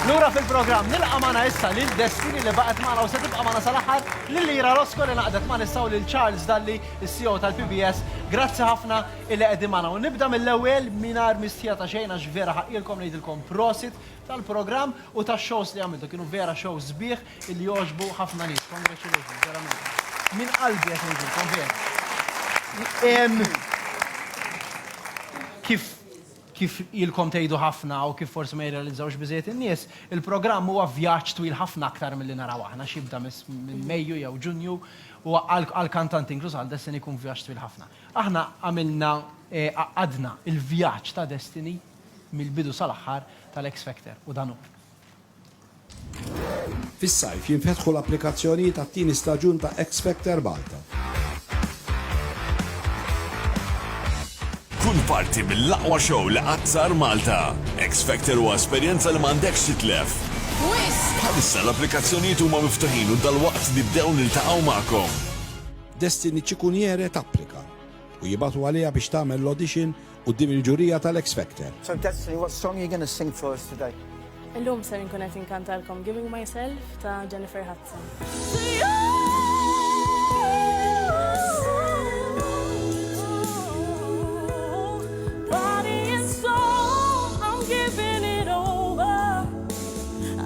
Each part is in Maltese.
Lura fil-program, nilqa' magħna issa lil Destiny li baqgħet magħna u se tibqa' magħna sal-aħħar, lil Ira Losco li naqdet magħna issa u lil Charles Dalli, is-CEO tal-PBS. Grazzi ħafna illi qegħdin magħna. U nibda mill-ewwel mingħajr mistija ta' xejn għax vera ħaqilkom ngħidilkom prosit tal-programm u tax-shows li għamiltu. Kienu vera shows sbieħ illi jogħġbu ħafna nies. Congratulations, verament. Min qalbi qed ngħidilkom vera. Kif ilkom tgħidu ħafna u kif forsi ma jirrealizzawx biżejjed in-nies, il-programm huwa vjaġġ twil ħafna aktar milli naraw aħna x'jibda minn Mejju jew Ġunju u għall-kantant inkluż għal Destiny jkun vjaġġ twil ħafna. Aħna għamilna għadna il-vjaġġ ta' Destiny mill-bidu sal-aħħar tal-X Factor u dan hu. Fis-sajf jinfetħu l-applikazzjoni tat-tieni staġun ta' X Factor Malta. Kun parti mill-aqwa show li qatt Malta. X Factor huwa esperjenza li m'għandekx titlef. Bħalissa l-applikazzjonijiet huma miftuħin u dal-waqt nibdew niltaqgħu magħkom. Destiny ċikuniere tapplika u jibatu għaliha biex tagħmel l-audition quddiem il-ġurija tal-X Factor. So Destiny, what song are you going to sing for us today? Illum ser nkun qed inkantalkom Giving Myself ta' Jennifer Hudson.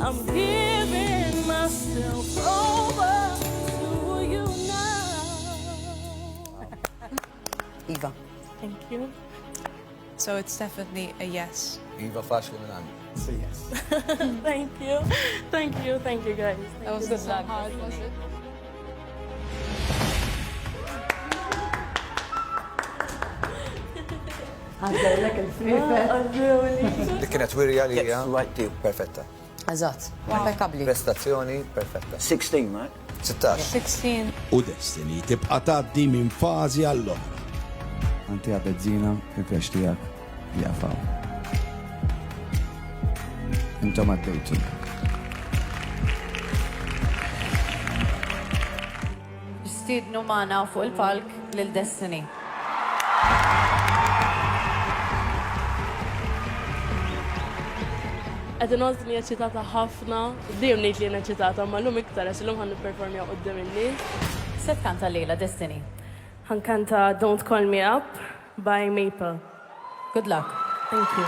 I'm giving myself over to you now. Eva. Thank you. So it's definitely a yes. Eva faċli minn għandi. Say yes. Thank you. Thank you. Thank you, guys. That was so hard, was it? Għaddellek il-frifet. Dik kienet wirja li hija right deal, perfetta. Eżatt, impeccabli. Prestazzjoni perfetta. 16, right? 16. 16. U Destiny tibqa' tgħaddi minn fażi għall-oħra. Anti għabezzina fil-krex tijak jaqfaw. Intom għaddejtu. Stidnu maħna fuq il-palk lil-Destiny. Għedinot li ċitata ħafna, dejjem ngħid li ċitata, ma l-lum iktar għax l-lum ħan performja qudiem in-nies. Se tkanta lejla Destiny. Ħankanta Don't Call Me Up by Maple. Good luck. Thank you.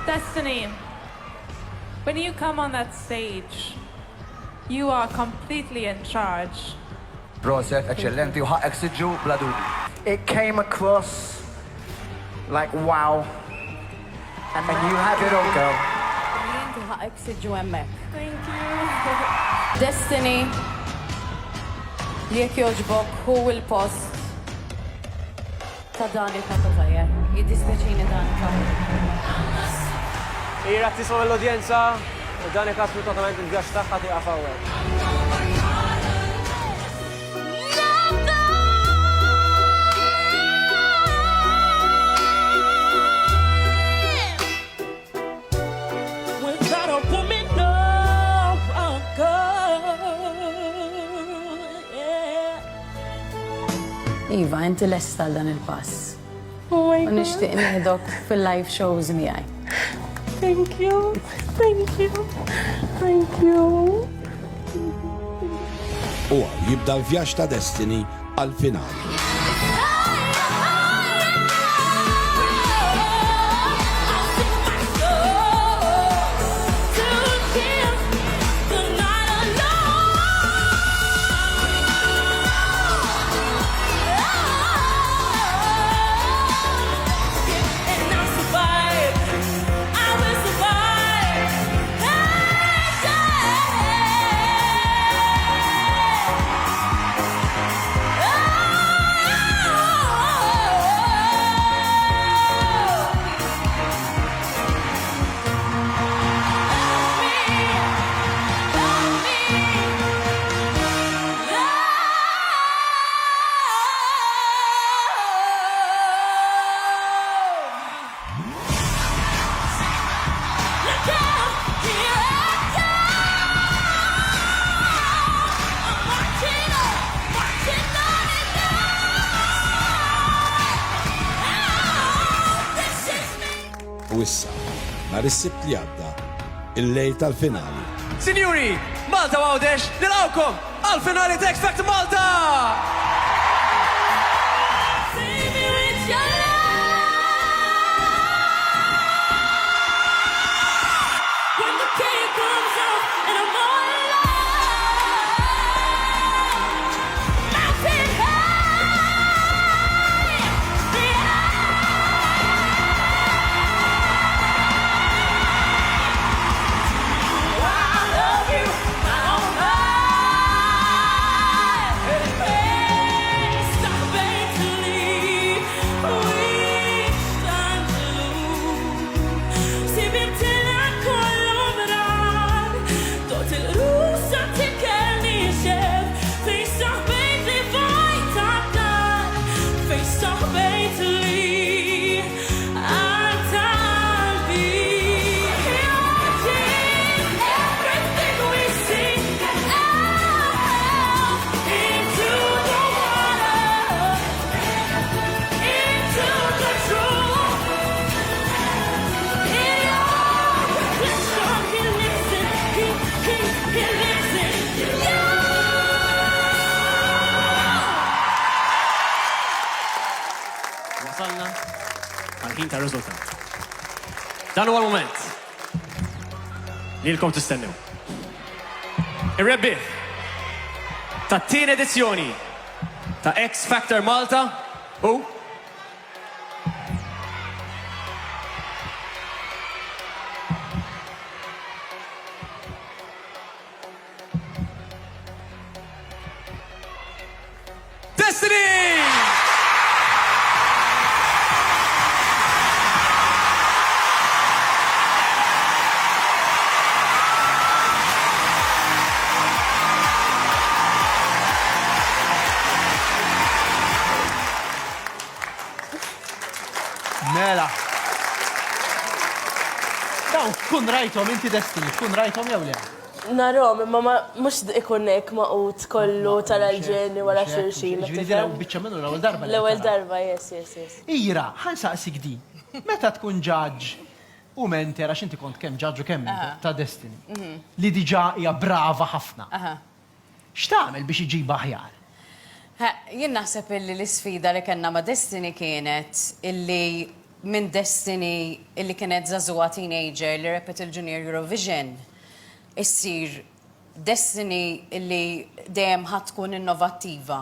Destiny, when you come on that stage, you are completely in charge. Proset, eccellenti, u ħaqek siġġu bla dubju. It came across like wow. And you had it all, girl. Jintu ħaqek siġu hemmhekk. Thank you. Destiny, li jekk jogħġbok hu il-post ta' dan il-kantu tajjeb. Jiddispjaċini dan il-kantu. Ira tisma' l-udjenza u dan ikasmu totalment il-vjaġġ tagħha tieqaf hawnhekk. Iva, inti lesta dan il-pass. U nixtieq nieħdok fil-live shows miegħi. Thank you. Thank you. Thank you. U jibda l-vjaġġ ta' Destiny għal-finali. U issa, nhar is-Sibt li għadda, il-lejl tal-finali. Sinjuri, Malta Għawdex, nilqawkom għal-finali ta' X Factor Malta! Wasalna għal-ħin ta' riżultat. Dan huwa l-moment li l-kom tistennew. Ir-rebbieħ tat-tieni edizzjoni ta' X Factor Malta u Destiny! Mela. Dawn, kun rajtom, inti Destiny, kun rajtom jew le? Narom, imma mux ikonek maqut kollu tal-ġeni wara xurxin. Ġviri diraw bicċa minnu l-ewel darba. L-ewel darba, yes. Ira, ħansaqsik di. Meta tkun ġaġġ u menter, għax inti kont kemm ġaġġ u kemm ta' Destiny, li diġa hija brava ħafna. X'tagħmel biex iġiba aħjar? Jien naħseb illi l-isfida li kellna ma' Destiny kienet illi minn Destiny illi kienet żagħżugħa teenager li repet il-Junior Eurovision issir Destiny illi dejjem ħadd tkun innovattiva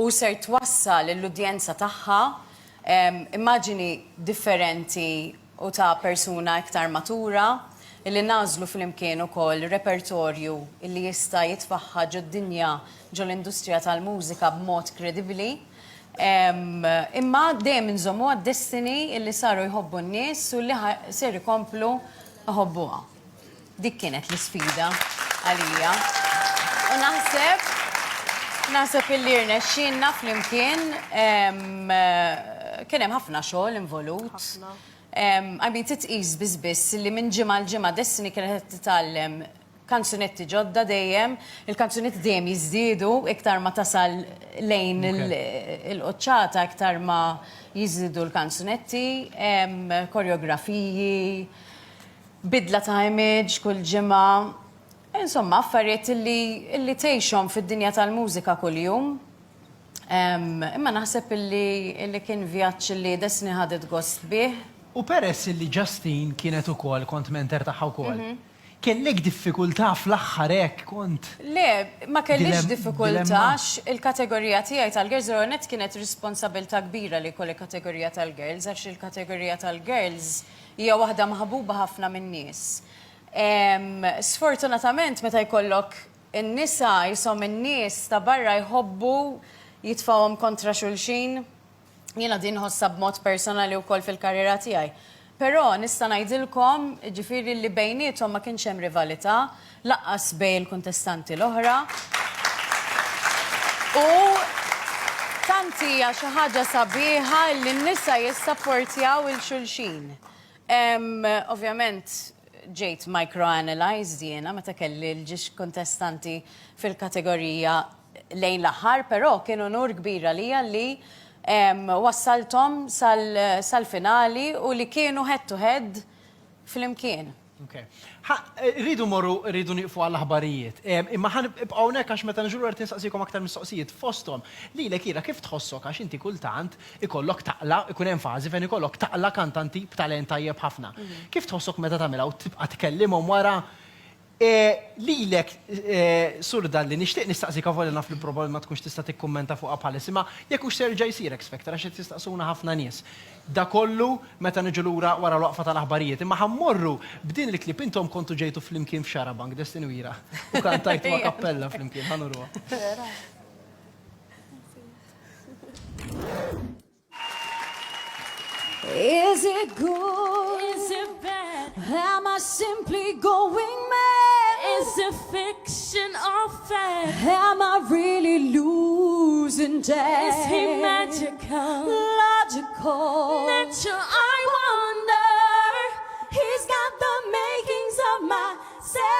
u ser twassal l-udjenza tagħha immaġini differenti u ta' persuna iktar matura illi nażlu fl-imkien ukoll repertorju illi jista' jitfaħħa ġod-dinja ġo l-industrija tal-mużika b'mod kredibbli. Imma dejjem inżommu għad-Destiny illi saru jħobbu n-nies u li ser ikomplu ħobbuha. Dik kienet l-isfida għalija. U naħseb illi rnexxinna fl-imkien kien hemm ħafna xogħol involut. Titqis biss li minn ġimgħa l-ġimgħa Destiny kienet titgħallem kanzunetti ġodda dejjem, il-kanzunetti dejjem jiżdiedu iktar ma tasal lejn il-qoċċata iktar ma jiżdiedu l-kanzunetti, koreografiji, bidla ta' image kull ġimgħa. Insomma, affarijiet illi tgħixhom fid-dinja tal-mużika kuljum. Imma naħseb illi kien vjaġġ li Destiny ħadet gost bih. U peress illi Justin kienet ukoll kont menter tagħha wkoll. Kellek diffikultà fl-aħħar hekk kont? Le, ma kellix diffikultax il-kategorija tiegħi tal-girls net kienet responsabilità kbira li kolli kategorija tal-girls għax il-kategorija tal-girls hija waħda maħbuba ħafna min-nies. Sfortunatament meta jkollok in-nisa jisom in-nies ta' barra jħobbu jitfawhom kontra xulxin, jiena din ħossa b'mod personali wkoll fil-karriera tiegħi. Però nista' ngħidilkom ġifieri li bejniethom ma kienx hemm rivalità, laqqas bejn il-kuntestanti l-oħra. U tant hija xi ħaġa sabiħa li n-nisa jissapportjaw il-xulxin. Ovvjament ġejt microanalyzed jiena meta kelli l-ġiex kontestanti fil-kategorija lejn l-aħħar, però kien onur kbira lija li wassaltom sal-finali u li kienu head to head fl-imkien. Rridu niqfu għall-aħbarijiet. Imma ħan ibqawnek għax meta nġuru għartin saqsikom aktar mistoqsijiet fostom. Lilek Ira kif tħossok għax inti kultant ikollok taqla, ikun hemm fażi fejn ikollok taqla kantanti b'talent tajjeb ħafna. Kif tħossok meta tagħmilha u tibqa' tkellimhom wara lilek surda li nixtieq nistaqsik għavolli naf li probabli ma tkunx tista' tikkummenta fuqha bħalis, imma jekk hux serġa' jsir X Factor għax qed tistaqsuna ħafna nies. Da kollu meta niġu lura wara l-waqfa tal-aħbarijiet, imma ħammorru b'din il-klip intom kontu ġejtu flimkien f'Xarabank, Destiny u Ira. U kantajtu ma' kappella flimkien, ħanurwa. Is it good? Is it bad? Am I simply going mad? Is it fiction or fact? Am I really losing touch? Is he magical? Logical? Natural, I wonder. He's got the makings of myself.